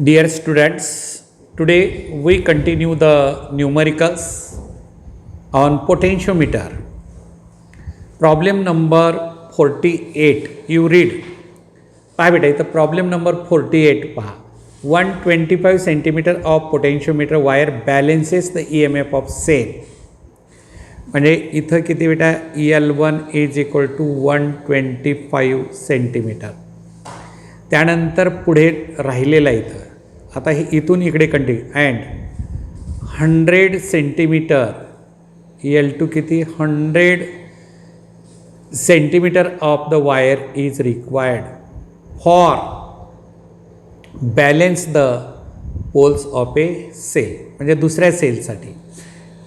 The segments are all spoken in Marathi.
Dear students, today we continue the numericals on potentiometer. Problem number 48. You read. पहा बेटा इथं प्रॉब्लेम नंबर 48 पहा. 125 centimeter of potentiometer wire balances the EMF of cell. म्हणजे इथं किती बेटा L1 is equal to 125 centimeter. त्यानंतर पुढे राहिलेला इथं आता हे इथून इकडे कंटिन्यू अँड 100 सेंटीमीटर L2 किती 100 centimetre of the wire is required for balance the poles of a cell. म्हणजे दुसऱ्या सेलसाठी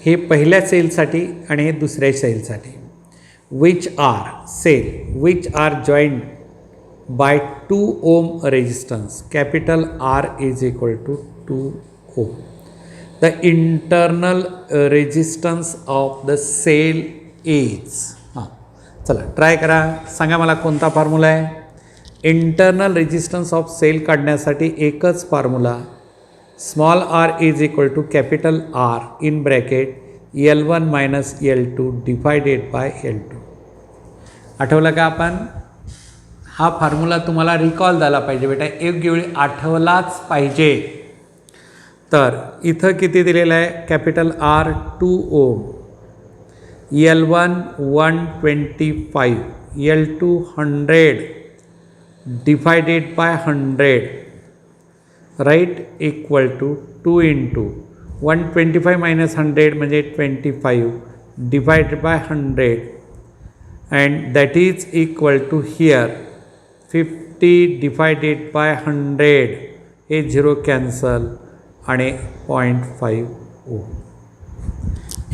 हे पहिल्या सेलसाठी आणि हे दुसऱ्या सेलसाठी which are joint by 2 ohm resistance, capital R is equal to 2 ohm. The internal resistance of the cell is चला ट्राय करा, सांगा मला कोणता फॉर्म्युला आहे. इंटरनल रेजिस्टन्स ऑफ सेल काढण्यासाठी एकच formula small r is equal to capital R in bracket L1 minus L2 divided by L2. आठवलं का आपण? हा फॉर्म्युला तुम्हाला रिकॉल झाला पाहिजे बेटा, एक वेळी आठवलाच पाहिजे. तर इथं किती दिलेलं आहे capital R 2 ohm, L1 125, L2 100 divided by 100 right equal to 2 into 125 minus 100 म्हणजे 25 divided by 100 and that is equal to here 50 divided by 100 हे 0 कॅन्सल आणि 0.5 ohm.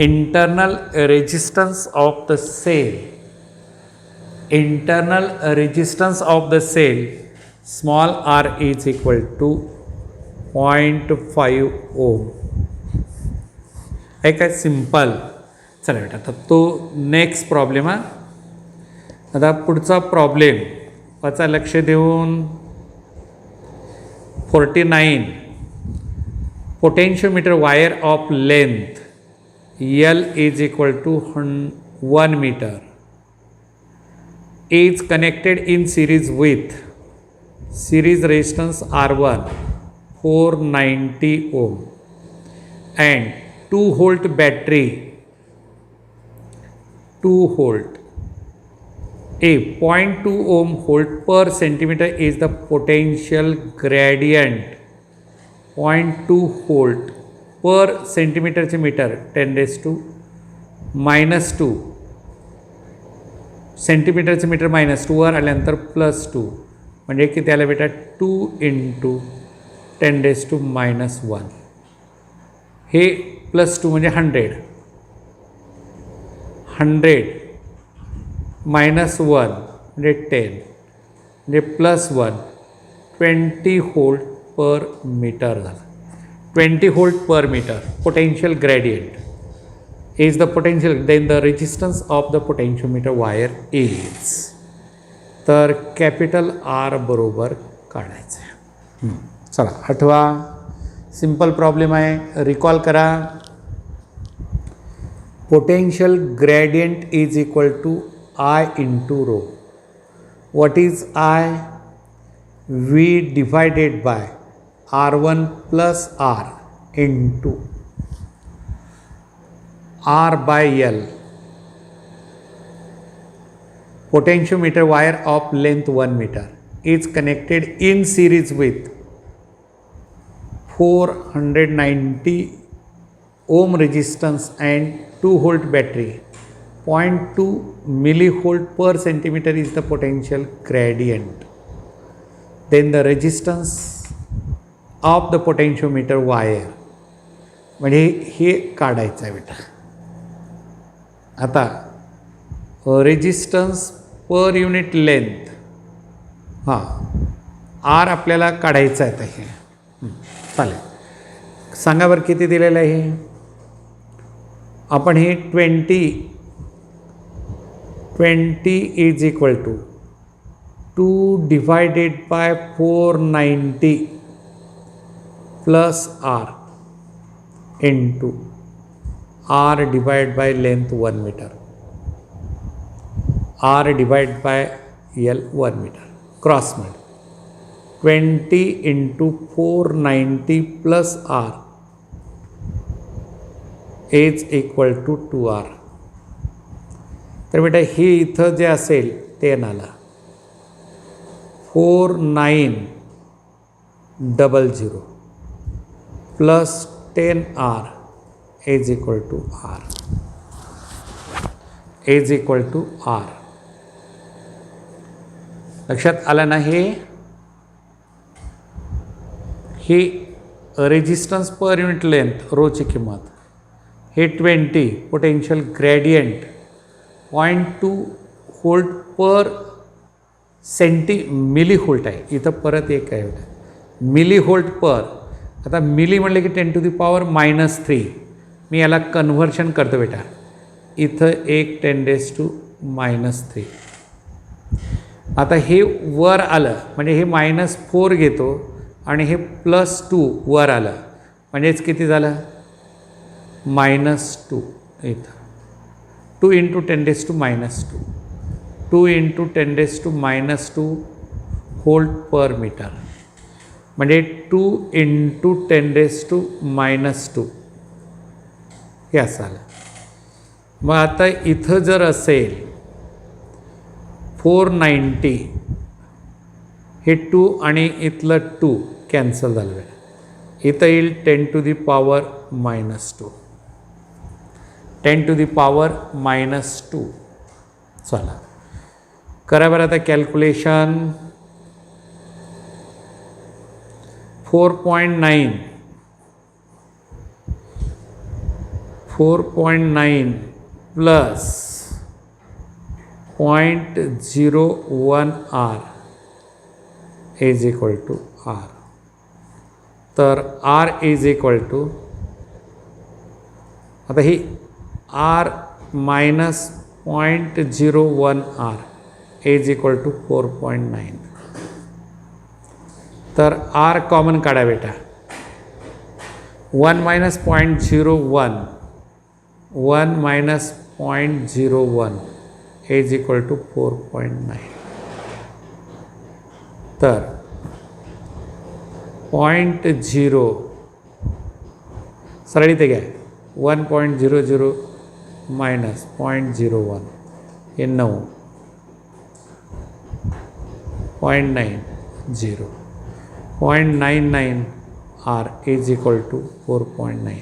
Internal resistance of the cell, internal resistance of the cell small r is equal to 0.5 ohm. आहे काय सिंपल. चला बेटा तर तो नेक्स्ट प्रॉब्लेम हा. आता पुढचा प्रॉब्लेम वाचा लक्ष देऊन. 49 potentiometer wire of length L is equal to 1 metre is connected in series with series resistance R1 490 ohm and 2 volt battery 2 volt. A 0.2 ohm volt per centimeter is the potential gradient. 0.2 volt per centimeter चे मीटर 10 raised to minus 2 सेंटीमीटरचे मीटर मायनस 2 वर आल्यानंतर प्लस 2 म्हणजे किती आलं बेटा 2 इंटू 10 raised to minus 1. हे प्लस 2 म्हणजे 100 मायनस 1 म्हणजे 10 म्हणजे प्लस 1 20 व्होल्ट पर मीटर झालं. 20 volt per metre potential gradient is the potential. Then the resistance of the potentiometer wire is. तर कॅपिटल R बरोबर काढायचं आहे. चला आठवा, सिंपल प्रॉब्लेम आहे, रिकॉल करा. Potential gradient is equal to I into rho. What is I? V divided by R1 plus R into R by L. Potentiometer wire of length 1 meter is connected in series with 490 ohm resistance and 2 volt battery. 0.2 millivolt per centimeter is the potential gradient. Then the resistance of the potentiometer wire. म्हणजे हे काढायचं आहे बेटा. आता resistance per unit length R आपल्याला काढायचं आहे. हे चालेल, सांगा बरं किती दिलेलं आहे. आपण हे 20 is equal to 2 divided by 490 plus R into R divide by length 1 metre, R divide by L 1 metre, cross मध्ये 20 into 490 plus R is equal to 2R. तर बेटा हे इथं जे असेल ते आला 4900 plus 10R is equal to R, is equal to R. लक्षात आलं ना? हे रेजिस्टन्स पर युनिट लेंथ रोची किंमत, हे 20 potential gradient 0.2 volt per millivolt आहे. इथं परत एक आहे मिली व्होल्ट पर. आता मिली म्हणले की 10⁻³ मी याला कन्व्हर्शन करतो बेटा. इथं एक 10⁻³ आता हे वर आलं म्हणजे हे -4 घेतो आणि हे +2 वर आलं म्हणजेच किती झालं -2. इथं 2 into 10⁻², 2 into 10⁻² volt per metre म्हणजे 2 इंटू 10⁻². हे असं आलं. मग आता इथं जर असेल 490, हे 2 आणि इथलं 2 कॅन्सल झालं. इथं येईल 10⁻², 10⁻². चला करा बरं आता calculation. 4.9 plus 0.01 R is equal to R. तर R इज इक्वल टू, आता ही R minus 0.01 R is equal to 4.9. तर R कॉमन काढा बेटा. 1 minus 0.01, 1 minus 0.01 is equal to 4.9. तर 0.0 सरळ इथे घ्या. 1.00 मायनस 0.01 हे 9, 0.90, 0.99 R is equal to 4.9.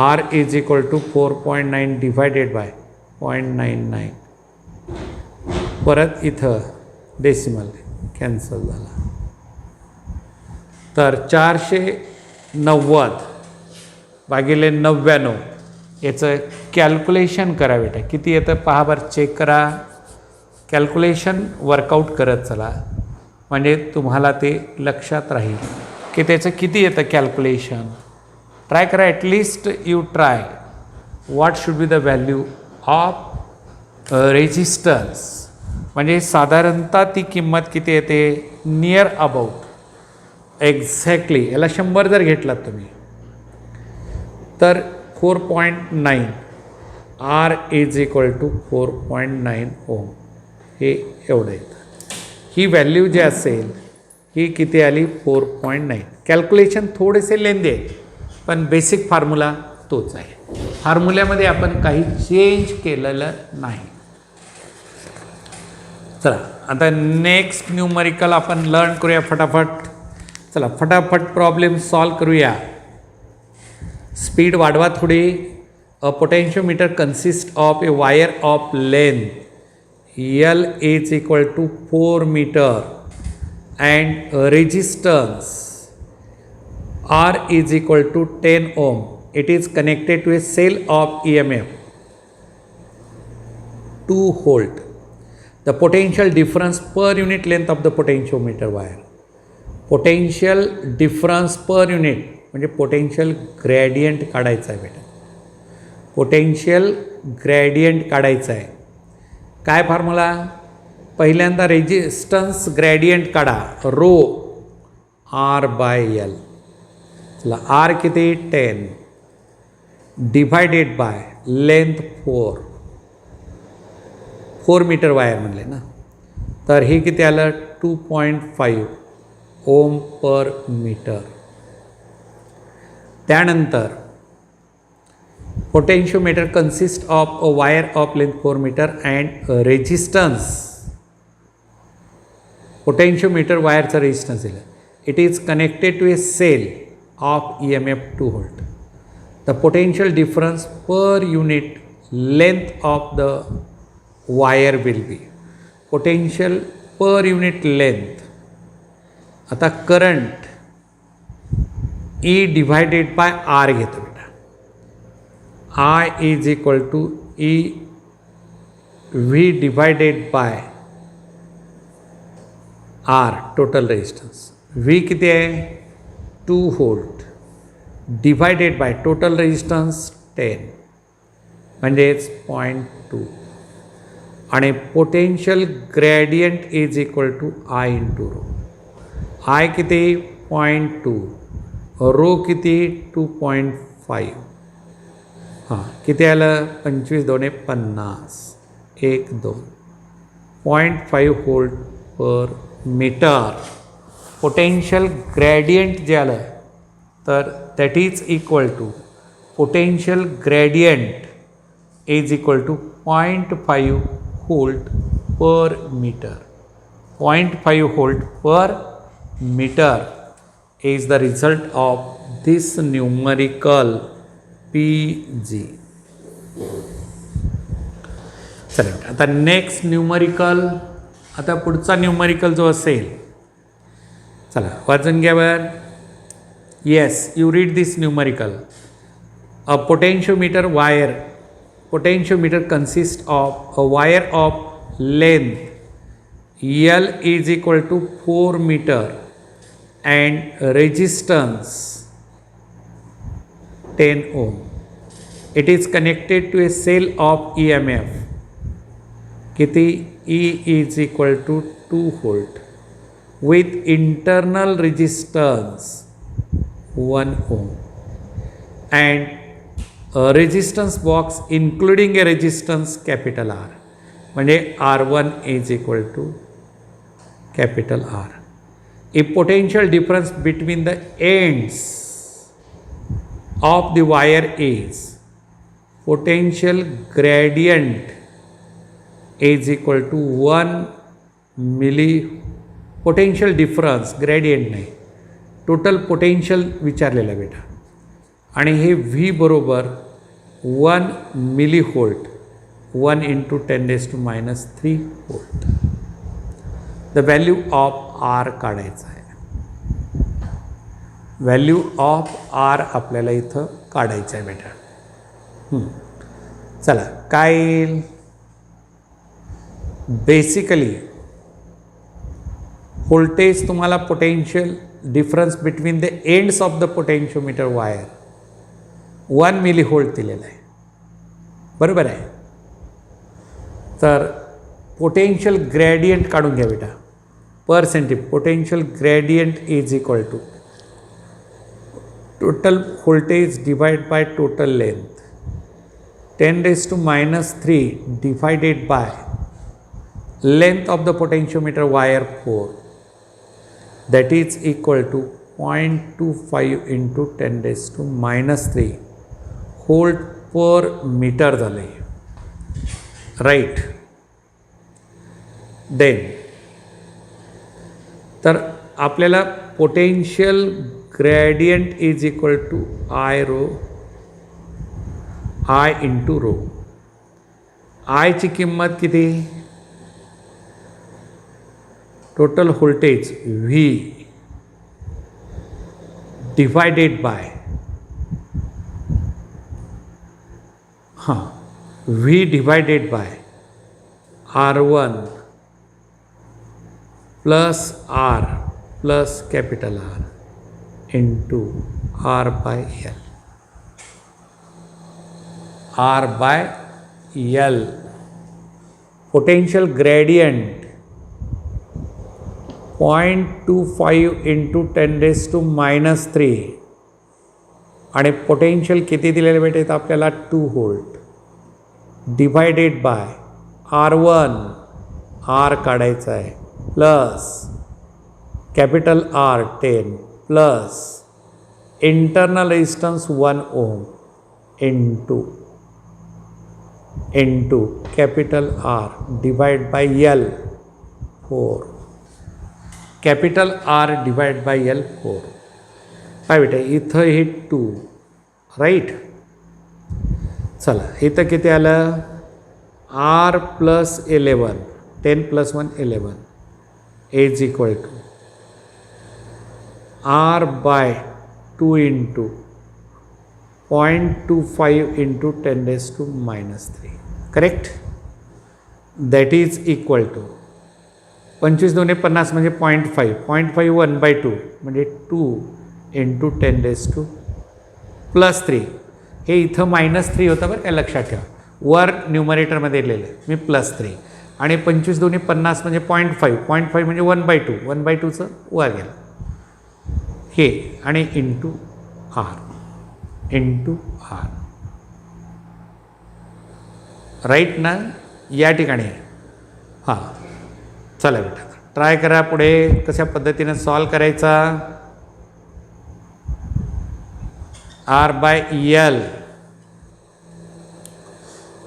R is equal to 4.9 divided by 0.99. परत इथं डेसिमल कॅन्सल झाला. तर 490 भागिले 99 याचं कॅल्क्युलेशन करा बेटा. किती येतं पहा बरं, चेक करा. कॅल्क्युलेशन वर्कआउट करत चला म्हणजे तुम्हाला ते लक्षात राहील की त्याचं किती येतं कॅल्क्युलेशन. ट्राय करा, at least you try. What should be the value of resistance म्हणजे साधारणतः ती किंमत किती येते नियर अबाउट एक्झॅक्टली. याला 100 जर घेतलात तुम्ही तर 4.9 R इज इक्वल टू 4.9 ओम हे एवढं येतं. ही व्हॅल्यू जी असेल ही किती आली 4.9. कॅल्क्युलेशन थोडेसे लेंदी आहे पण बेसिक फॉर्म्युला तोच आहे. फॉर्म्युल्यामध्ये आपण काही चेंज केलेलं नाही. चला आता नेक्स्ट न्यूमरिकल आपण लर्न करूया फटाफट. चला फटाफट प्रॉब्लेम सॉल्व करूया. स्पीड वाढवा थोडी. A potentiometer consist of a wire of length L is equal to 4 meter and resistance R is equal to 10 ohm. It is connected to a cell of EMF 2 volt. The potential difference per unit length of the potentiometer wire. Potential difference per unit म्हणजे पोटेन्शियल ग्रेडियंट काढायचं आहे बेटा. पोटेन्शियल ग्रेडियंट काढायचं आहे. काय फॉर्म्युला? पहिल्यांदा रेजिस्टन्स ग्रेडियंट काढा रो R/L. चला आर किती 10 divided by length 4 metre wire म्हणले ना, तर हे किती आलं 2.5 ओम पर मीटर. त्यानंतर potentiometer consist of a wire of length 4 metre and resistance. Potentiometer वायरचा रेजिस्टन्स दिला. It is connected to a cell of EMF 2 volt. The potential difference per unit length of the wire will be. Potential per unit length. आता current E divided by R घेतो बेटा. I is equal to E V divided by R total resistance. V किती आहे 2 volt divided by total resistance 10 म्हणजेच 0.2 आणि potential gradient is equal to I into rho. I किती 0.2 रो किती 2.5. हां किती आलं 25 दोने 50 1 2 0.5 volt per metre. Potential gradient जे आलं तर that is equal to potential gradient is equal to 0.5 volt per metre. 0.5 volt per meter is the result of this numerical PG. चला आता नेक्स्ट न्यूमरिकल. आता पुढचा न्यूमरिकल जो असेल, चला वाचून घ्या बर. Yes you read this numerical. A potentiometer wire. Potentiometer consist of a wire of length L is equal to 4 meter and resistance 10 ohm. It is connected to a cell of EMF. किती E is equal to 2 volt with internal resistance 1 ohm and a resistance box including a resistance capital R. म्हणजे R1 is equal to capital R. If potential difference between the ends of the wire is potential gradient is equal to 1 milli. potential difference gradient नाही, टोटल पोटेन्शियल विचारलेला बेटा. आणि हे V बरोबर 1 millivolt 1 into 10⁻³ volt. The value of R काढायचं आहे. व्हॅल्यू ऑफ R आपल्याला इथं काढायचं आहे बेटा. चला काय येईल. बेसिकली व्होल्टेज तुम्हाला potential difference between the ends of the potentiometer wire 1 millivolt दिलेला आहे. बरोबर आहे. तर पोटेन्शियल ग्रेडियंट काढून घ्या बेटा. Per centimetre potential gradient is equal to total voltage divide by total length 10⁻³ divided by length of the potentiometer wire 4 that is equal to 0.25 into 10⁻³ volt per metre झाले. राईट. देन तर आपल्याला potential gradient is equal to I rho I into rho. आयची किंमत किती. Total voltage V divided by V divided by R1 plus R plus capital R into R by L. R by L. Potential gradient 0.25 into 10⁻³ आणि पोटेन्शियल किती दिलेले भेटेल आपल्याला 2 volt divided by R1 R काढायचा आहे plus capital R 10 plus internal resistance 1 ohm into capital R divide bye L 4 capital R divide bye L 4 काय बेटा इथं हे 2 राईट. चला इथं किती आलं R plus 11 10 plus 1 11 is equal to R by 2 into 0.25 into 10⁻³ correct. That is equal to 25 2 50 म्हणजे 0.5 1/2 म्हणजे 2 इंटू 10⁻³ हे इथं -3 होतं बरं काय लक्षात ठेवा. वर न्यूमरेटरमध्ये दिलेलं आहे मी +3 आणि 25 2 50 म्हणजे 0.5 म्हणजे 1/2 1/2चं वर गेलं हे आणि इंटू R राईट ना या ठिकाणी. हां चला बेटा ट्राय करा पुढे कशा पद्धतीनं सॉल्व करायचा. R बाय L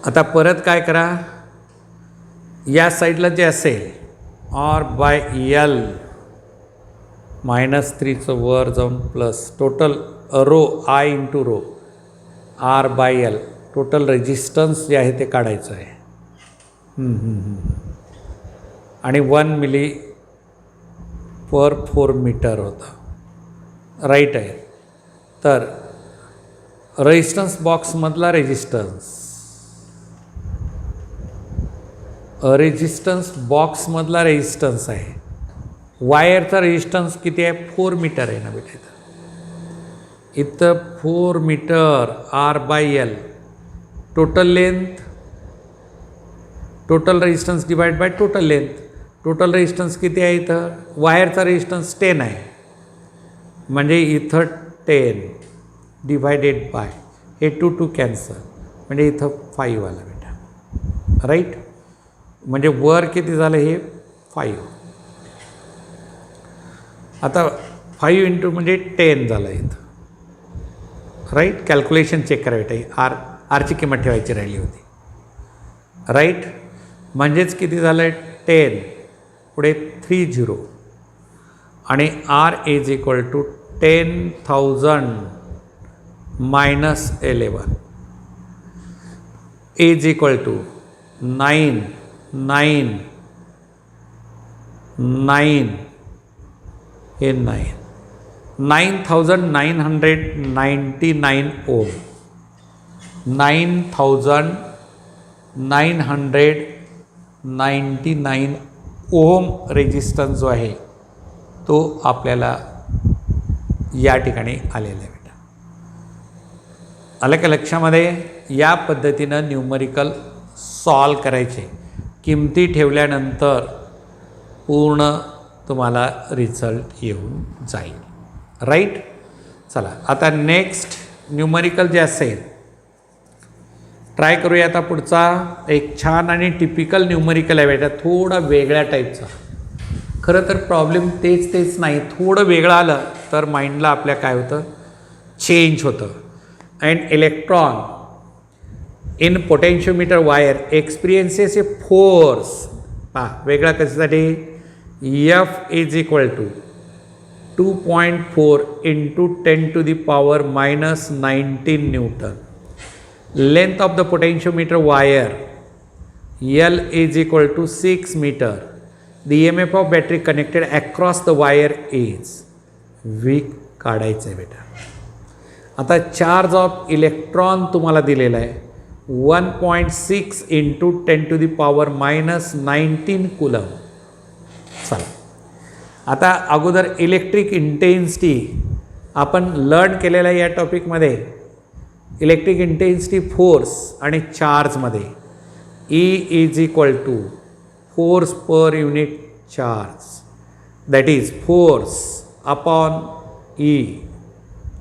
आता परत काय करा या साईडला जे असेल R बाय L -3चं वर जाऊन plus total rho I into rho R by L total resistance जे आहे ते काढायचं आहे आणि 1 मिली पर 4 मीटर होता राईट आहे. तर रेजिस्टन्स बॉक्समधला रेजिस्टन्स बॉक्समधला रेजिस्टन्स आहे. वायरचा रेजिस्टन्स किती आहे 4 मीटर आहे ना बेटा इथं 4 metre R by L total length total resistance divide by total length. Total resistance किती आहे इथं वायरचा रेजिस्टन्स 10 आहे म्हणजे इथं 10 डिवायडेड बाय हे 2 कॅन्सल म्हणजे इथं 5 आला बेटा राईट. म्हणजे वर किती झालं हे 5. आता 5 इंटू म्हणजे 10 झालं इथं राईट. कॅल्क्युलेशन चेक करा बेटा आरची किंमत ठेवायची राहिली होती राईट. म्हणजेच किती झालं 10 पुढे 3 0 आणि R is equal to 10,000 - 11 is equal to 9 हे 9,999 ओम 9,999 ओम रेजिस्टन्स जो आहे तो आपल्याला या ठिकाणी आलेला आहे बेटा. आलं का लक्षामध्ये. या पद्धतीनं न्यूमरिकल सॉल्व करायचे. किमती ठेवल्यानंतर पूर्ण तुम्हाला रिझल्ट येऊन जाईल राईट. चला आता नेक्स्ट न्यूमरिकल जे असेल ट्राय करूया. आता पुढचा एक छान आणि टिपिकल न्यूमरिकल आहे बेटा थोडा वेगळ्या टाईपचा. खरं तर प्रॉब्लेम तेच नाही थोडं वेगळं आलं तर माइंडला आपल्या काय होतं चेंज होतं. And electron in potentiometer wire experiences a force वेगळा कशासाठी F is equal to 2.4 into 10⁻⁻19 newton. Length of the potentiometer wire L is equal to 6 metre. The EMF of battery connected across the wire is weak काढायचं आहे बेटा. आता चार्ज ऑफ इलेक्ट्रॉन तुम्हाला दिलेला आहे 1.6 इंटू 10⁻⁻19 कुलम. चला आता अगोदर इलेक्ट्रिक इंटेन्सिटी आपण लर्न केलेला या टॉपिकमध्ये. इलेक्ट्रिक इंटेन्सिटी फोर्स आणि चार्जमध्ये E is equal to force per unit charge that is force upon E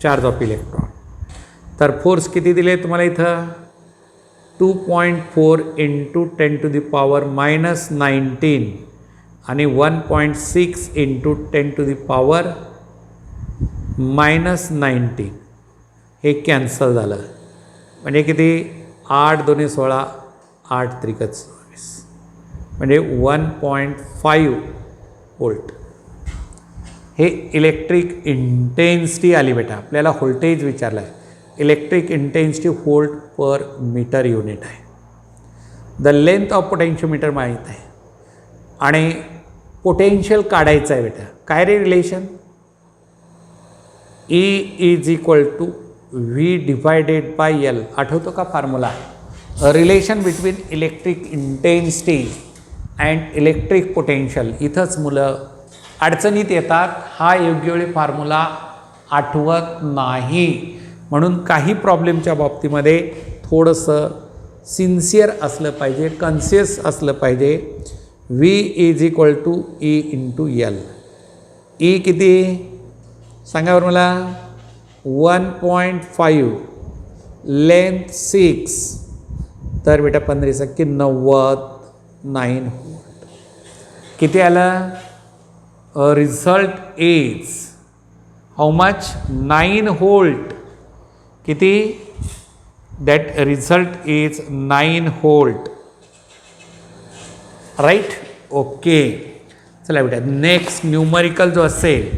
charge of electron. तर फोर्स किती दिले तुम्हाला इथं 2.4 इंटू 10⁻⁻19 आणि 1.6 इंटू 10⁻⁻19 हे कॅन्सल झालं. म्हणजे किती 8 2 16 8 3 24 म्हणजे 1.5 व्होल्ट. हे इलेक्ट्रिक इंटेन्सिटी आली बेटा. आपल्याला व्होल्टेज विचारलं आहे. Electric intensity volt per metre unit आहे. द लेंथ ऑफ पोटेन्शियोमीटर माहीत आहे आणि पोटेन्शियल काढायचं आहे बेटा. काय रे relation? E is equal to V divided by L. आठवतो का formula? Relation between electric intensity and electric potential. इथंच मुलं अडचणीत येतात. हा योग्य वेळी फॉर्म्युला आठवत नाही. म्हणून काही प्रॉब्लेमच्या बाबतीमध्ये थोडंसं सिन्सिअर असलं पाहिजे, कन्शियस असलं पाहिजे. V is equal to E into L. E किती सांगा बरं मला? 1.5, लेंथ 6, तर बेटा 15 की 9 व्होल्ट. किती आलं? Result is how much? 9 volt. किती? That result is 9 volt. Right? Okay. चला बेटा नेक्स्ट न्यूमरिकल जो असेल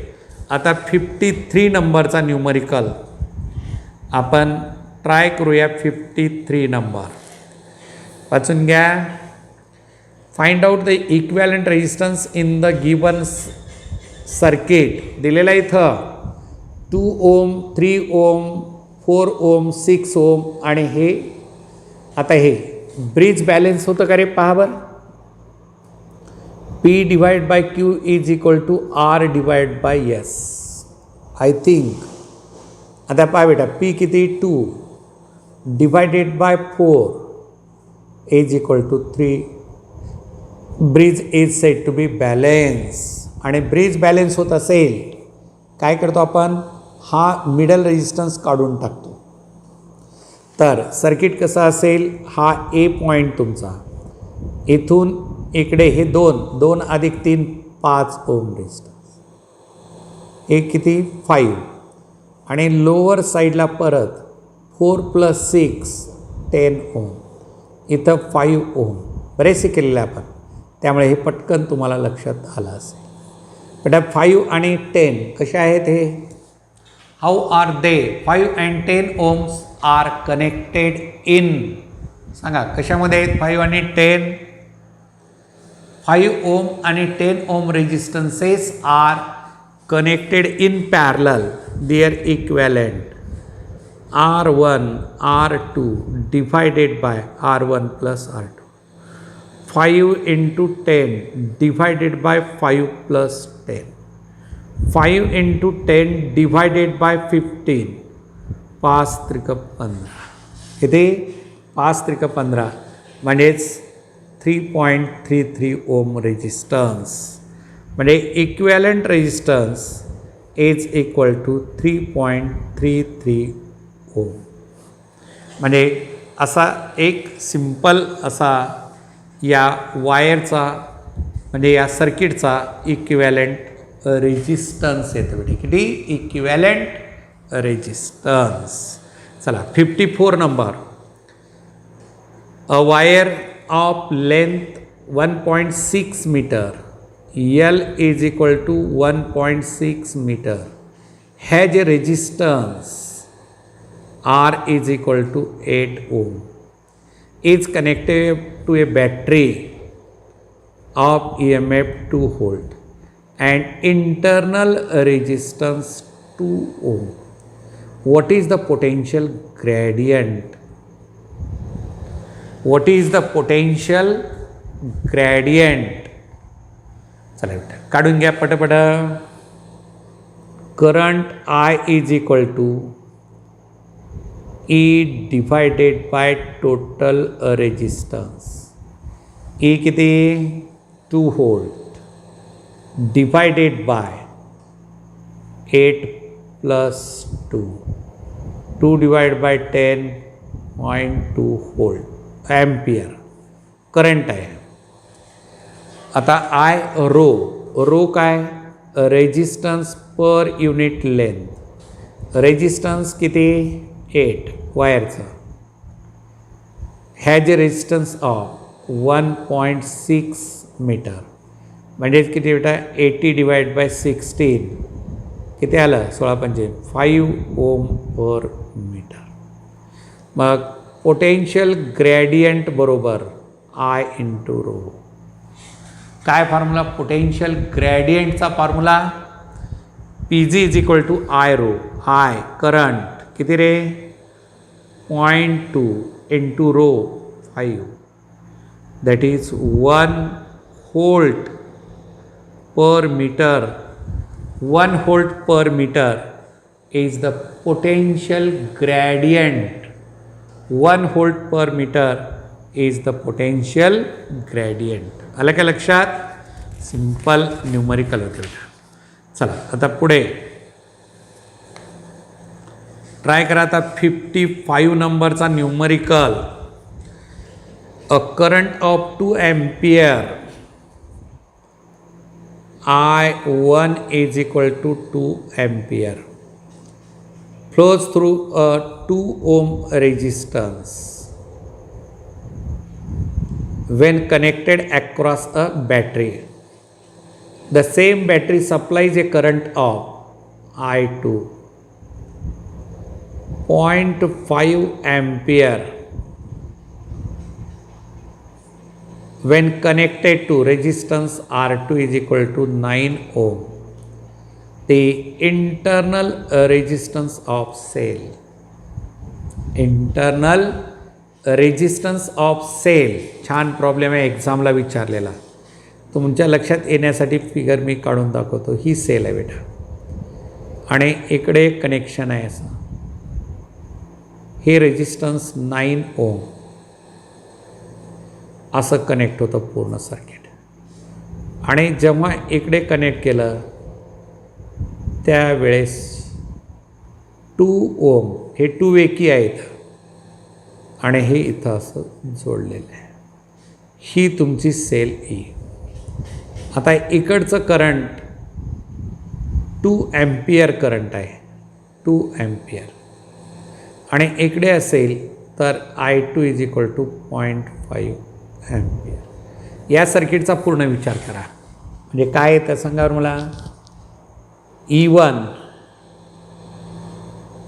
आता 53 नंबरचा न्यूमरिकल आपण ट्राय करूया. 53 नंबर वाचून घ्या. Find out the equivalent resistance in the given circuit. दिलेला इथं 2 ओम 3 ओम 4 ओम 6 ओम आणि हे आता हे ब्रिज बॅलेन्स होतं का रे? पहा बरं. P divide by Q is equal to R divide by S. I think आता पहा बेटा P किती 2 divided by 4 is equal to 3. Bridge is set to be balance. आणि ब्रिज बॅलेन्स होत असेल काय करतो आपण? हा मिडल रेजिस्टन्स काढून टाकतो. तर सर्किट कसं असेल? हा ए पॉईंट तुमचा, इथून इकडे हे 2 अधिक 3 5 ओम रेजिस्टन्स. हे किती 5 आणि लोअर साईडला परत 4 + 6 10 ओम. इथं 5 ओम. बरेचसे केलेले आपण, त्यामुळे हे पटकन तुम्हाला लक्षात आलं असेल. बेटा 5 आणि 10 कसे आहेत हे? How are they? 5 and 10 ohms are connected in. सांगा कशामध्ये आहेत 5 आणि 10? 5 ओम आणि 10 ohm resistances are connected in parallel. Their equivalent R1 R2 divided by R1 + R2. 5 × 10 divided by 5 + 10. 5 × 10 divided by 15. 5 × 15. किती? 5 × 15 म्हणजेच 3.33 ओम रेजिस्टन्स. म्हणजे equivalent resistance is equal to 3.33 ohm. म्हणजे असा एक सिंपल असा या वायरचा म्हणजे या सर्किटचा इक्विव्हॅलंट रेजिस्टन्स येतो बेटे. किती? Equivalent resistance. चला 54 number. A wire of length 1.6 metre, L is equal to 1.6 metre, has a resistance R is equal to 8 ohm, is connected to a battery of EMF 2 volt and internal resistance 2 ohm. What is the potential gradient? What is the potential gradient? चला बेटा काढून घ्या पटापट. Current I is equal to E divided by total resistance. E किती? 2 volt divided by 8 plus 2. 2 divide by 10.2 volt ampere current आहे. आता आय रो काय resistance per unit length. Resistance किती 8 वायरचं has a resistance of 1.6 metre म्हणजेच किती बेटा 80 डिवाइड बाय 16 किती आलं 16 5 ओम पर मीटर. मग पोटेन्शियल ग्रेडियंट बरोबर आय इंटू रो. काय फॉर्म्युला पोटेन्शियल ग्रेडियंटचा formula PG is equal to I rho. I current किती रे 0.2 into rho 5 that is 1 volt per metre. 1 volt per metre is the potential gradient. 1 volt per meter is the potential gradient. आलं का लक्षात. सिंपल न्यूमरिकल होतं. चला आता पुढे ट्राय करा. आता 55 नंबरचा numerical. A current of 2 ampere I1 is equal to 2 ampere flows through a 2 ohm resistance when connected across a battery. The same battery supplies a current of I2 0.5 ampere when connected to resistance R2 is equal to 9 ohm. The internal resistance of cell. Internal resistance of cell. छान प्रॉब्लेम आहे एक्झामला विचारलेला. तुमच्या लक्षात येण्यासाठी फिगर मी काढून दाखवतो. ही सेल आहे बेटा आणि इकडे कनेक्शन आहे असं. हे रेजिस्टन्स 9 ओम असं कनेक्ट होतं पूर्ण सर्किट. आणि जेव्हा इकडे कनेक्ट केलं त्यावेळेस 2 ओम हे 2 एकी आहेत आणि हे इथं असं जोडलेलं आहे. ही तुमची सेल ई. आता इकडचं करंट 2 एम्पियर करंट आहे. 2 एम्पियर आणि इकडे असेल तर I2 is equal to 0.5 ampere. या सर्किटचा पूर्ण विचार करा. म्हणजे काय येतं सांगा मला. E1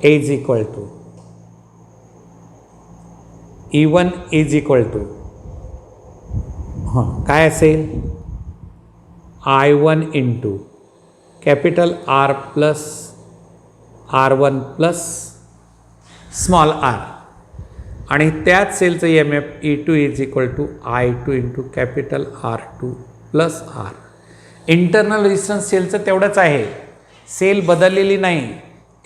is equal to E1 is equal to काय असेल I1 into capital R plus R1 plus small r आणि त्याच सेलचं EMF E2 is equal to I2 into capital R2 plus R. Internal resistance सेलचं तेवढंच आहे. सेल बदललेली नाही.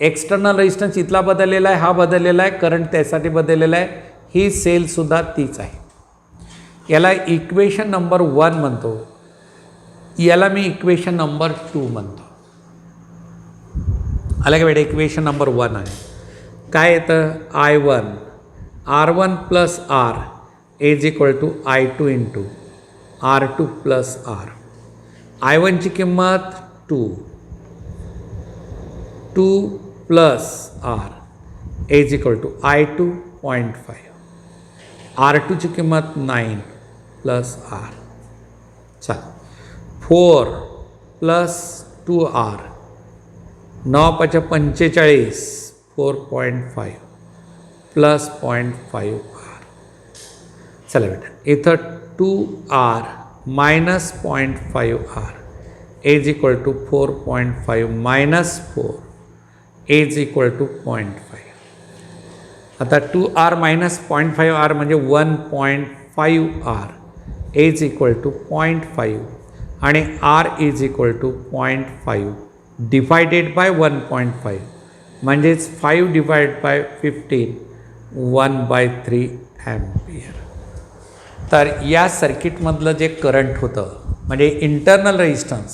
एक्सटर्नल रेजिस्टन्स इथला बदललेला आहे, हा बदललेला आहे, करंट त्यासाठी बदललेला आहे. ही सेलसुद्धा तीच आहे. याला इक्वेशन नंबर 1 म्हणतो. याला मी इक्वेशन नंबर 2 म्हणतो. आलं का बेटा. इक्वेशन नंबर 1 आहे. काय येतं I1 R1 plus R is equal to I2 into R2 plus R. I1ची किंमत 2 plus R is equal to I2 0.5. R2ची किंमत 9 प्लस R. चल 4 प्लस 2R 9 × 45 4.5 प्लस 0.5 R. चला बेटा इथं 2R minus 0.5 R is equal to 4.5 minus 4 is equal to 0.5. आता 2R मायनस 0.5 R म्हणजे 1.5 R इज इक्वल टू 0.5 आणि R is equal to 0.5 divided by 1.5 म्हणजेच 5 डिवाइड बाय 15 1/3 एम्पियर. तर या सर्किटमधलं जे करंट होतं म्हणजे इंटरनल रेजिस्टन्स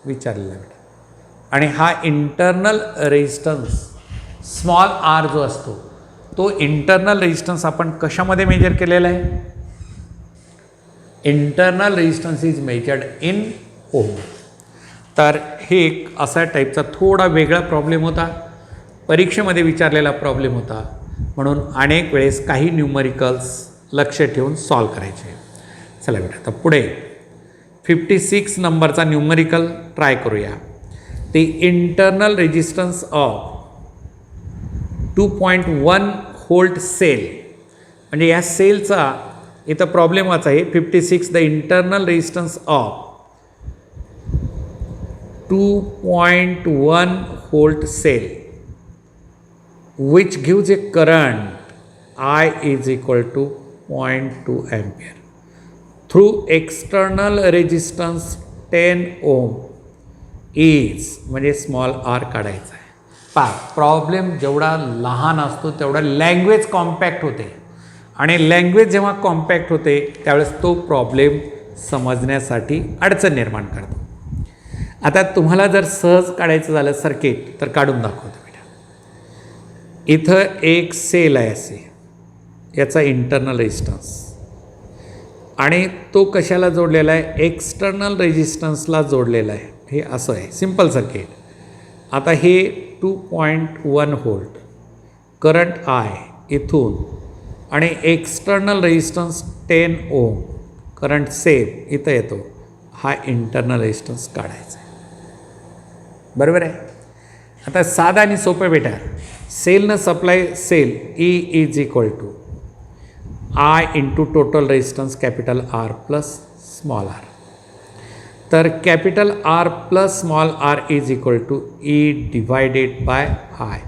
विचारलेलं आहे. आणि हा इंटरनल रेजिस्टन्स स्मॉल आर जो असतो तो इंटरनल रेजिस्टन्स आपण कशामध्ये मेजर केलेला आहे? Internal resistance is measured in ohm. तर हे एक असा टाईपचा थोडा वेगळा प्रॉब्लेम होता, परीक्षेमध्ये विचारलेला प्रॉब्लेम होता, म्हणून अनेक वेळेस काही न्यूमरिकल्स लक्ष ठेवून सॉल्व करायचे. चला बेटा आता पुढे 56 नंबरचा न्यूमरिकल ट्राय करूया. The internal resistance of 2.1 volt cell, म्हणजे या सेलचा इथं प्रॉब्लेमच आहे. 56 the internal resistance of 2.1 volt cell which gives a current I is equal to 0.2 ampere through external resistance 10 ohm is, म्हणजे स्मॉल आर काढायचा आहे. पहा प्रॉब्लेम जेवढा लहान असतो तेवढा लँग्वेज कॉम्पॅक्ट होते, आणि लँग्वेज जेव्हा कॉम्पॅक्ट होते त्यावेळेस तो प्रॉब्लेम समजण्यासाठी अडचण निर्माण करतो. आता तुम्हाला जर सहज काढायचं झालं सर्किट तर काढून दाखवतो बेटा. इथं एक सेल आहे असे, याचा इंटरनल रेजिस्टन्स, आणि तो कशाला जोडलेला आहे? एक्सटर्नल रेजिस्टन्सला जोडलेला आहे. हे असं आहे सिंपल सर्किट. आता हे 2.1 व्होल्ट करंट आय इथून, आणि external resistance 10 ohm current same इथं येतो. हा इंटरनल रेजिस्टन्स काढायचा आहे, बरोबर आहे. आता साधा आणि सोपं बेटा. सेलनं supply cell E is equal to I into total resistance capital R plus small R. तर capital R plus small R is equal to E divided by I.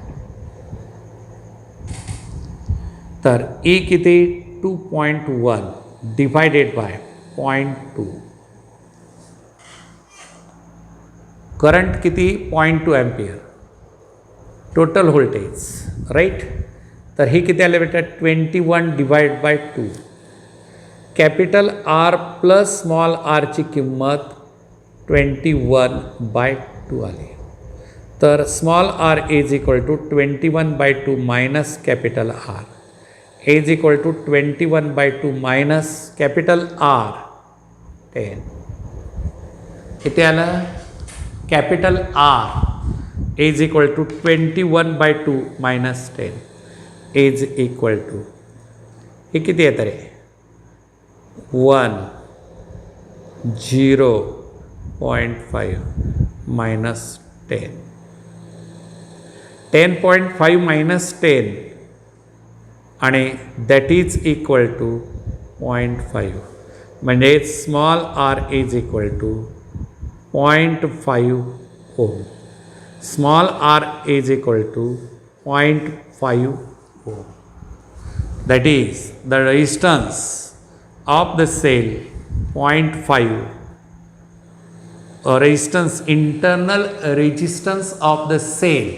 तर ई किती? 2.1 डिवायडेड बाय 0.2. करंट किती? 0.2 एम्पियर. Total voltage right. तर हे किती आले बेटा? 21 divide by 2. Capital R plus small आरची किंमत 21 बाय 2 आली. तर small R is equal to 21 by 2 minus capital R is equal to 21 by 2 minus capital R 10. किती आलं? Capital R is equal to 21 by 2 minus 10 is equal to, हे किती येतं रे? 0.5 मायनस 10. 10.5 मायनस 10 आणि दॅट इज इक्वल टू 0.5, म्हणजे small R is equal to 0.5 ohm. Small R is equal to 0.5 ohm. That is the resistance of the cell 0.5. Resistance, internal resistance of the cell,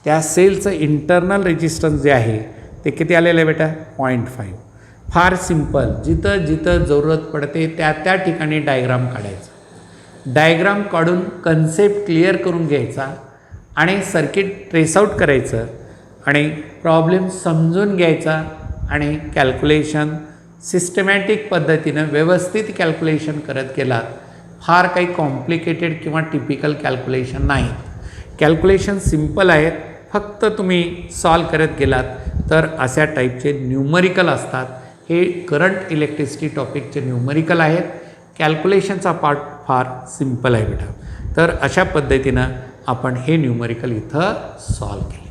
त्या सेलचं इंटरनल रेजिस्टन्स जे आहे ते किती आलेलं आहे बेटा? 0.5. फार सिंपल. जिथं जिथं जरूरत पडते त्या त्या ठिकाणी डायग्राम काढायचा. डायग्राम काढून कन्सेप्ट क्लिअर करून घ्यायचा आणि सर्किट ट्रेस आउट करायचं आणि प्रॉब्लेम समजून घ्यायचा, आणि कॅल्क्युलेशन सिस्टमॅटिक पद्धतीनं व्यवस्थित कॅल्क्युलेशन करत गेलात. फार काही कॉम्प्लिकेटेड किंवा टिपिकल कॅल्क्युलेशन नाही. कॅल्क्युलेशन सिम्पल आहेत, फक्त तुम्ही सॉल्व करत गेलात तर अशा टाईपचे न्यूमरिकल असतात. हे करंट इलेक्ट्रिसिटी टॉपिकचे न्यूमरिकल आहेत. कॅल्क्युलेशनचा पार्ट फार सिम्पल आहे बेटा. तर अशा पद्धतीनं आपण हे न्यूमरिकल इथं सॉल्व केले.